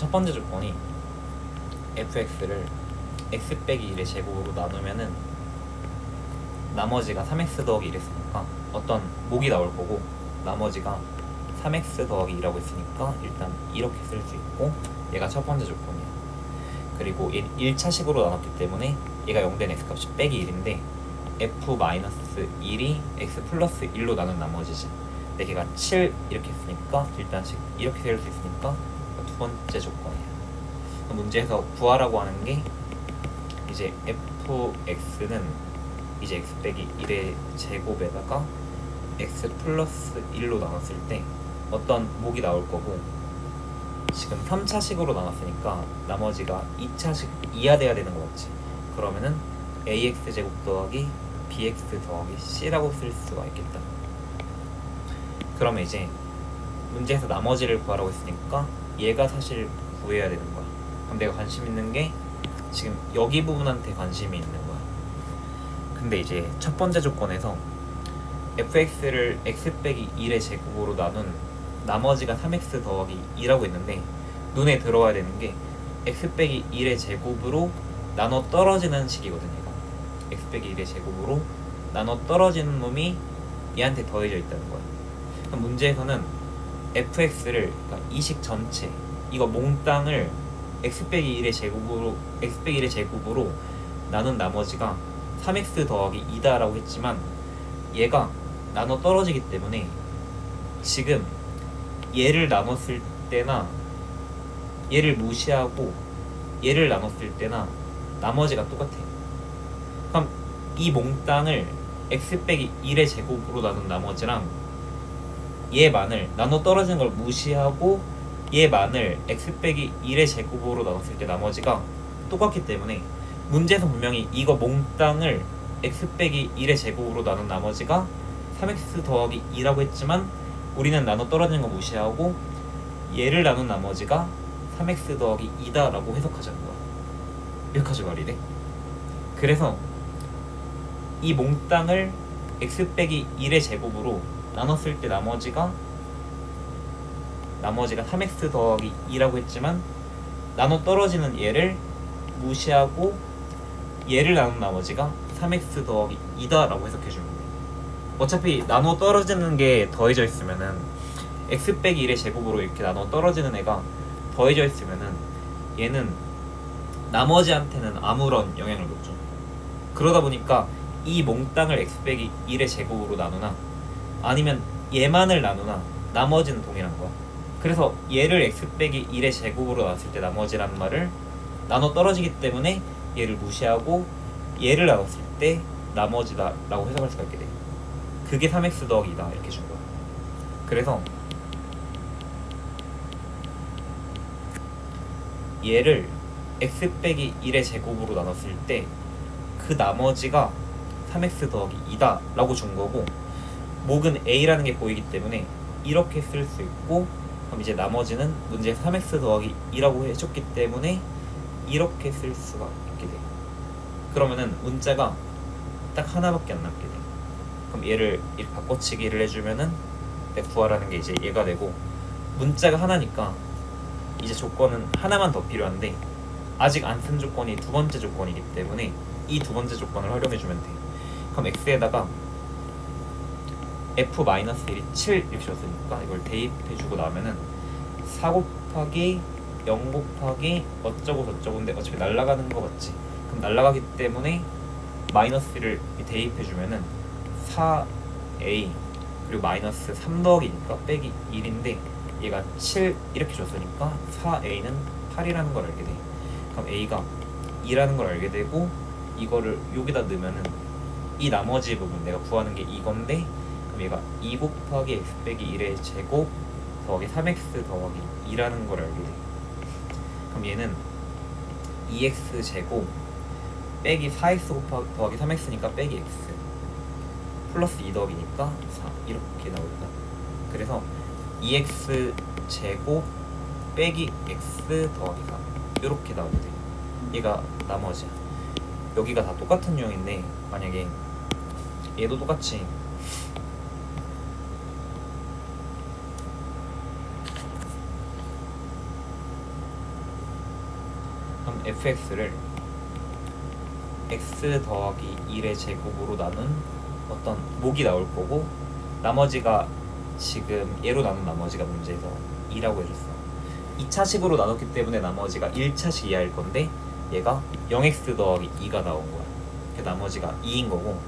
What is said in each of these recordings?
첫 번째 조건이 fx를 x 빼기 1의 제곱으로 나누면은 나머지가 3x 더하기 1했으니까 어떤 목이 나올 거고, 나머지가 3x 더하기 2라고 했으니까 일단 이렇게 쓸 수 있고, 얘가 첫 번째 조건이야. 그리고 1차식으로 나눴기 때문에 얘가 0된 x값이 빼기 1인데 f-1이 x 플러스 1로 나눈 나머지지. 근데 걔가 7 이렇게 했으니까 일단 이렇게 세울 수 있으니까 두 번째 조건이야. 문제에서 구하라고 하는 게 이제 fx는 이제 x 빼기 1의 제곱에다가 x 플러스 1로 나눴을 때 어떤 목이 나올 거고, 지금 3차식으로 나눴으니까 나머지가 2차식 이하돼야 되는 거 맞지? 그러면은 ax 제곱 더하기 bx 더하기 c라고 쓸 수가 있겠다. 그러면 이제 문제에서 나머지를 구하라고 했으니까 얘가 사실 구해야 되는 거야. 그럼 내가 관심 있는 게 지금 여기 부분한테 관심이 있는 거야. 근데 이제 첫 번째 조건에서 fx를 x 빼기 1의 제곱으로 나눈 나머지가 3x 더하기 2라고 했는데 눈에 들어와야 되는 게 x 빼기 1의 제곱으로 나눠 떨어지는 식이거든요. x 빼기 1의 제곱으로 나눠 떨어지는 놈이 얘한테 더해져 있다는 거야. 그럼 문제에서는 fx를, 그러니까 이 식 전체, 이거 몽땅을 x 빼기 1의 제곱으로 나눈 나머지가 3x 더하기 2다라고 했지만 얘가 나눠 떨어지기 때문에 지금 얘를 나눴을 때나 얘를 무시하고 얘를 나눴을 때나 나머지가 똑같아. 그럼 이 몽땅을 x 빼기 1의 제곱으로 나눈 나머지랑 얘만을 나눠 떨어지는 걸 무시하고 얘만을 x 빼기 1의 제곱으로 나눴을 때 나머지가 똑같기 때문에 문제에서 분명히 이거 몽땅을 x 빼기 1의 제곱으로 나눈 나머지가 3x 더하기 2라고 했지만 우리는 나눠 떨어지는 거 무시하고 얘를 나눈 나머지가 3x 더하기 2다라고 해석하자는 거야. 여기까지 말이 돼. 그래서 이 몽땅을 x 빼기 1의 제곱으로 나눴을 때 나머지가 3x 더하기 2라고 했지만 나눠 떨어지는 얘를 무시하고 얘를 나눈 나머지가 3x 더하기 2다라고 해석해주는 거예요. 어차피 나눠 떨어지는 게 더해져 있으면은 x 빼기 1의 제곱으로 이렇게 나눠 떨어지는 애가 더해져 있으면은 얘는 나머지한테는 아무런 영향을 못 줘. 그러다 보니까 이 몽땅을 x 빼기 1의 제곱으로 나누나 아니면 얘만을 나누나 나머지는 동일한 거야. 그래서 얘를 x 빼기 1의 제곱으로 나눴을 때 나머지란 말을 나눠 떨어지기 때문에 얘를 무시하고 얘를 나눴을 때 나머지다 라고 해석할 수가 있게 돼. 그게 3x 더하기 2다 이렇게 준 거야. 그래서 얘를 x 빼기 1의 제곱으로 나눴을 때 그 나머지가 3x 더하기 2다 라고 준 거고, 목은 a라는 게 보이기 때문에 이렇게 쓸 수 있고, 그럼 이제 나머지는 문제에서 3x 더하기 2라고 해줬기 때문에 이렇게 쓸 수가 있게 돼. 그러면은 문자가 딱 하나밖에 안 남게 돼. 그럼 얘를 이렇게 바꿔치기를 해주면은 f라는 게 이제 얘가 되고, 문자가 하나니까 이제 조건은 하나만 더 필요한데 아직 안 쓴 조건이 두 번째 조건이기 때문에 이 두 번째 조건을 활용해주면 돼. 그럼 x에다가 f-1이 7 이렇게 줬으니까 이걸 대입해주고 나면은 4 곱하기 0 곱하기 어쩌고 저쩌고인데 어차피 날아가는 거 맞지? 그럼 날아가기 때문에 마이너스1을 대입해주면은 4a 그리고 마이너스 3 더하기니까 빼기 1인데 얘가 7 이렇게 줬으니까 4a는 8이라는 걸 알게 돼. 그럼 a가 2라는 걸 알게 되고, 이거를 여기다 넣으면은 이 나머지 부분 내가 구하는 게 이건데, 그럼 얘가 2 곱하기 x 빼기 1의 제곱 더하기 3x 더하기 2라는 걸 알게 돼. 그럼 얘는 2x 제곱 빼기 4x 더하기 3x니까 빼기 x 플러스 2 더하기니까 4 이렇게 나오겠다. 그래서 2x 제곱 빼기 x 더하기 4 이렇게 나오게 돼. 얘가 나머지야. 여기가 다 똑같은 유형인데 만약에 얘도 똑같이 그럼 fx를 x 더하기 1의 제곱으로 나눈 어떤 목이 나올 거고, 나머지가 지금 얘로 나눈 나머지가 문제에서 2라고 해줬어. 2차식으로 나눴기 때문에 나머지가 1차식 이하일 건데 얘가 0x 더하기 2가 나온 거야. 그 나머지가 2인 거고,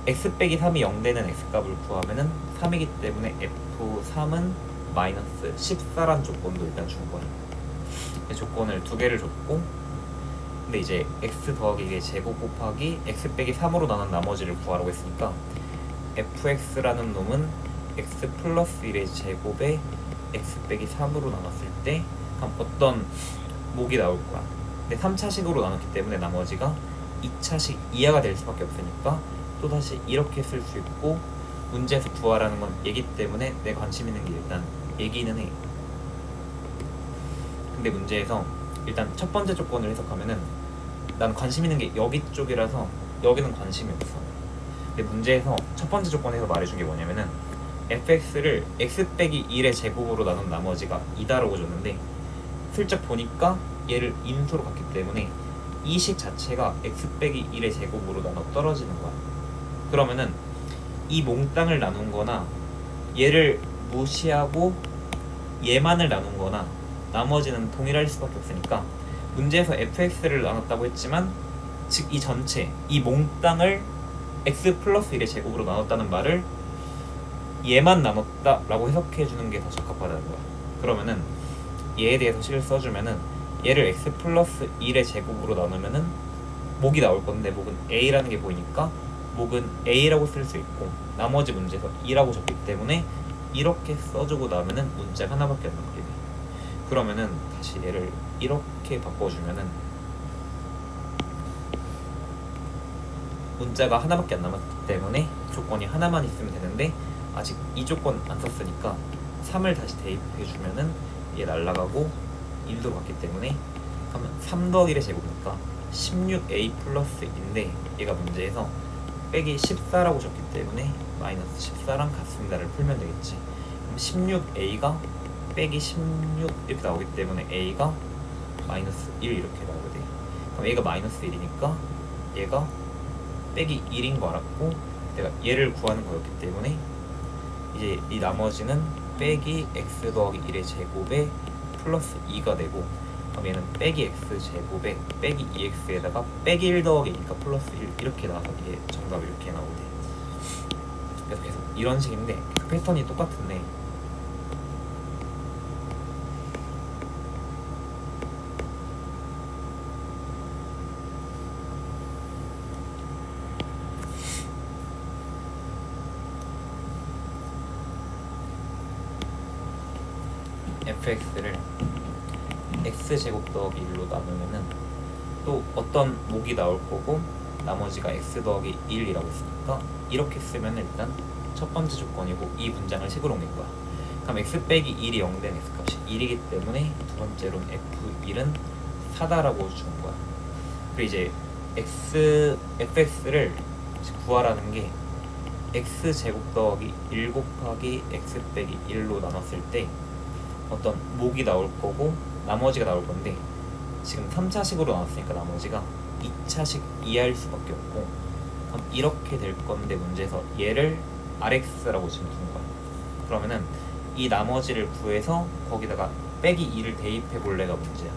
x 빼기 3이 0 되는 x값을 구하면은 3이기 때문에 f3은 마이너스 14란 조건도 일단 준 거야. 조건을 두 개를 줬고, 근데 이제 x 더하기 1의 제곱 곱하기 x 빼기 3으로 나눈 나머지를 구하라고 했으니까 fx라는 놈은 x 플러스 1의 제곱에 x 빼기 3으로 나눴을 때 어떤 목이 나올 거야. 근데 3차식으로 나눴기 때문에 나머지가 2차식 이하가 될 수밖에 없으니까 또다시 이렇게 쓸 수 있고, 문제에서 구하라는 건 얘기 때문에 내가 관심 있는 게 일단 얘기는 해. 근데 문제에서 일단 첫 번째 조건을 해석하면은 난 관심 있는 게 여기 쪽이라서 여기는 관심이 없어. 근데 문제에서 첫 번째 조건에서 말해준 게 뭐냐면은 fx를 x 빼기 1의 제곱으로 나눈 나머지가 2다라고 줬는데, 슬쩍 보니까 얘를 인수로 갔기 때문에 이 식 자체가 x 빼기 1의 제곱으로 나눠 떨어지는 거야. 그러면은 이 몽땅을 나눈 거나 얘를 무시하고 얘만을 나눈 거나 나머지는 동일할 수밖에 없으니까, 문제에서 fx를 나눴다고 했지만 즉 이 전체, 이 몽땅을 x 플러스 1의 제곱으로 나눴다는 말을 얘만 나눴다 라고 해석해 주는 게 더 적합하다는 거야. 그러면은 얘에 대해서 식을 써주면은 얘를 x 플러스 1의 제곱으로 나누면은 목이 나올 건데, 목은 a라는 게 보이니까 목은 a라고 쓸 수 있고, 나머지 문제에서 2라고 적기 때문에 이렇게 써주고 나면은 문자가 하나밖에 안 남게 돼. 그러면은 다시 얘를 이렇게 바꿔주면은 문자가 하나밖에 안 남았기 때문에 조건이 하나만 있으면 되는데, 아직 이 조건 안 썼으니까 3을 다시 대입해주면은 얘 날라가고 인수로 갔기 때문에 하면 3 더하기 1의 제곱이니까 16a 플러스인데, 얘가 문제에서 빼기 14라고 적기 때문에 마이너스 14랑 같습니다를 풀면 되겠지. 그럼 16a가 빼기 16 이렇게 나오기 때문에 a가 마이너스 1 이렇게 나오게 돼. 그럼 a가 마이너스 1이니까 얘가 빼기 1인 거 알았고, 내가 얘를 구하는 거였기 때문에 이제 이 나머지는 빼기 x 더하기 1의 제곱에 플러스 2가 되고, 그럼 얘는 빼기 x 제곱에 빼기 2x에다가 빼기 1 더하기 2니까 플러스 1 이렇게 나와서 이게 정답이 이렇게 나오게 돼. 그래서 계속 이런 식인데 그 패턴이 똑같은데, fx를 x제곱 더하기 1로 나누면은 또 어떤 목이 나올 거고, 나머지가 x 더하기 1이라고 했으니까 이렇게 쓰면 일단 첫 번째 조건이고 이 문장을 식으로 옮긴 거야. 그럼 x 빼기 1이 0 된 x값이 1이기 때문에 두 번째로는 f1은 4다라고 주는 거야. 그리고 이제 fx를 구하라는 게 x제곱 더하기 1 곱하기 x 빼기 1로 나눴을 때 어떤 목이 나올 거고 나머지가 나올 건데, 지금 3차식으로 나왔으니까 나머지가 2차식 이하일 수밖에 없고, 그럼 이렇게 될 건데 문제에서 얘를 rx라고 지금 둔 거야. 그러면은 이 나머지를 구해서 거기다가 빼기 2를 대입해 볼래가 문제야.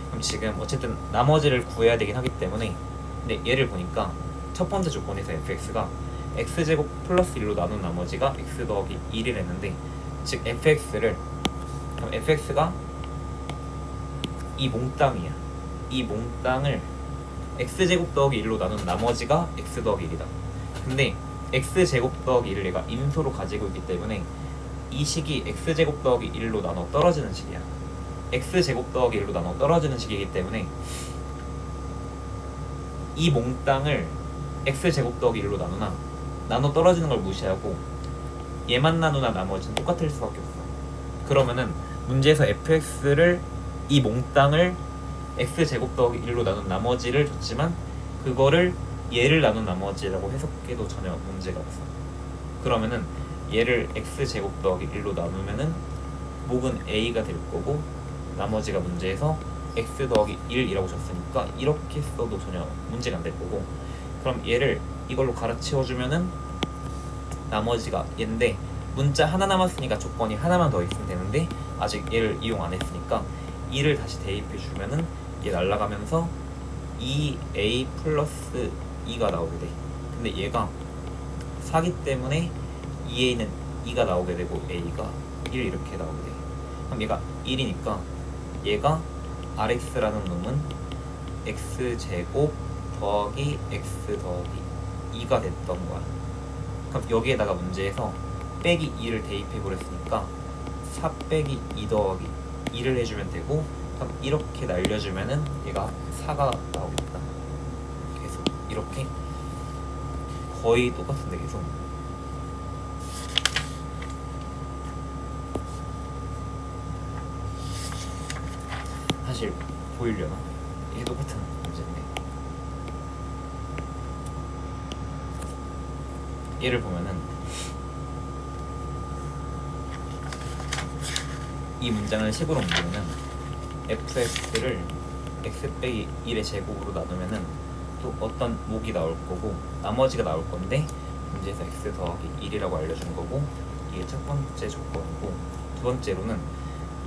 그럼 지금 어쨌든 나머지를 구해야 되긴 하기 때문에, 근데 얘를 보니까 첫 번째 조건에서 fx가 x제곱 플러스 1로 나눈 나머지가 x 더하기 1을 했는데, 즉 fx를, 그럼 fx가 이 몽땅이야. 이 몽땅을 x제곱 더하기 1로 나눈 나머지가 x 더하기 1이다. 근데 x제곱 더하기 1을 얘가 인수로 가지고 있기 때문에 이 식이 x제곱 더하기 1로 나눠 떨어지는 식이야. x제곱 더하기 1로 나눠 떨어지는 식이기 때문에 이 몽땅을 x제곱 더하기 1로 나눠 떨어지는 걸 무시하고 얘만 나누나 나머지는 똑같을 수밖에 없어. 그러면은 문제에서 fx를 이 몽땅을 x제곱 더하기 1로 나눈 나머지를 줬지만 그거를 얘를 나눈 나머지라고 해석해도 전혀 문제가 없어. 그러면은 얘를 x제곱 더하기 1로 나누면은 목은 a가 될 거고, 나머지가 문제에서 x 더하기 1이라고 줬으니까 이렇게 써도 전혀 문제가 안 될 거고, 그럼 얘를 이걸로 갈아치워주면은 나머지가 얘인데 문자 하나 남았으니까 조건이 하나만 더 있으면 되는데 아직 얘를 이용 안 했으니까 2를 다시 대입해 주면은 얘 날라가면서 2a 플러스 2가 나오게 돼. 근데 얘가 4기 때문에 2a는 2가 나오게 되고 a가 1 이렇게 나오게 돼. 그럼 얘가 1이니까 얘가 rx라는 놈은 x제곱 더하기 x 더하기 2가 됐던 거야. 그럼 여기에다가 문제에서 빼기 2를 대입해 버렸으니까 4 빼기 2 더하기 2를 해주면 되고, 그럼 이렇게 날려주면은 얘가 4가 나오겠다. 계속 이렇게 거의 똑같은데 계속. 사실 보이려나? 이게 똑같은 문제인데 얘를 보면은 이 문장을 식으로 옮기면은 fx를 x 빼기 1의 제곱으로 나누면은 또 어떤 목이 나올 거고 나머지가 나올 건데 문제에서 x 더하기 1이라고 알려준 거고, 이게 첫 번째 조건이고, 두 번째로는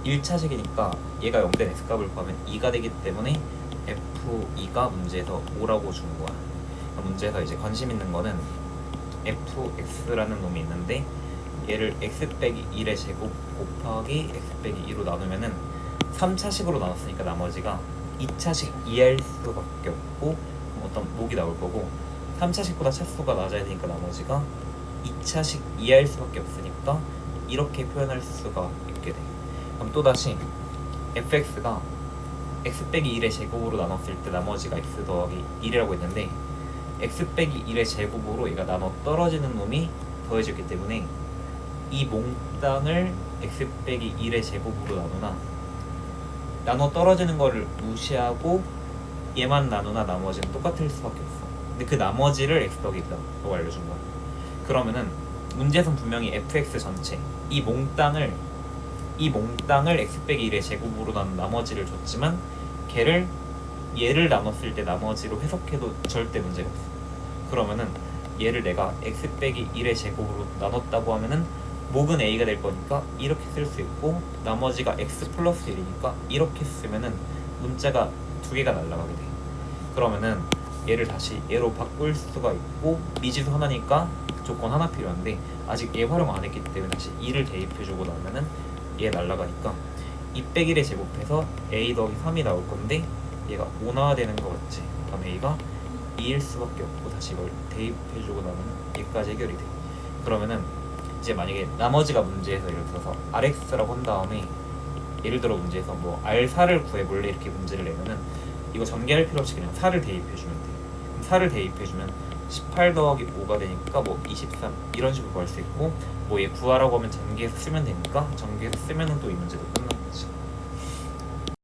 1차식이니까 얘가 0된 x값을 구하면 2가 되기 때문에 f2가 문제에서 5라고 준 거야. 문제에서 이제 관심 있는 거는 fx라는 놈이 있는데 얘를 x 빼기 1의 제곱 곱하기 x 빼기 2로 나누면은 3차식으로 나눴으니까 나머지가 2차식 이해할 수밖에 없고 어떤 목이 나올 거고, 3차식보다 차수가 낮아야 되니까 나머지가 2차식 이해할 수밖에 없으니까 이렇게 표현할 수가 있게 돼. 그럼 또다시 fx가 x 빼기 1의 제곱으로 나눴을 때 나머지가 x 더하기 1이라고 했는데 x 빼기 1의 제곱으로 얘가 나눠 떨어지는 놈이 더해졌기 때문에 이 몽땅을 x 빼기 1의 제곱으로 나누나 나눠 떨어지는 거를 무시하고 얘만 나누나 나머지는 똑같을 수밖에 없어. 근데 그 나머지를 x 더하기 1이라고 알려준 거야. 그러면은 문제에선 분명히 fx 전체 이 몽땅을 x 빼기 1의 제곱으로 나눈 나머지를 줬지만 얘를 나눴을 때 나머지로 해석해도 절대 문제가 없어. 그러면은 얘를 내가 x 빼기 1의 제곱으로 나눴다고 하면은 목은 a가 될 거니까 이렇게 쓸 수 있고, 나머지가 x 플러스 1이니까 이렇게 쓰면은 문자가 두 개가 날아가게 돼. 그러면은 얘를 다시 얘로 바꿀 수가 있고, 미지수 하나니까 조건 하나 필요한데 아직 얘 활용 안 했기 때문에 다시 2를 대입해주고 나면은 얘 날아가니까 2 빼기 1에 제곱해서 a 더하기 3이 나올 건데 얘가 5 나와야 되는 거 같지? 그럼 a가 2일 수밖에 없고 다시 이걸 대입해주고 나면 얘까지 해결이 돼. 그러면은 이제 만약에 나머지가 문제에서 예를 들어서 rx라고 한 다음에 예를 들어 문제에서 뭐 r4를 구해볼래 이렇게 문제를 내면은 이거 전개할 필요 없이 그냥 4를 대입해주면 돼. 그럼 4를 대입해주면 18 더하기 5가 되니까 뭐 23 이런 식으로 구할 수 있고, 뭐 얘 구하라고 하면 전개해서 쓰면 되니까 전개해서 쓰면은 또 이 문제도 끝나.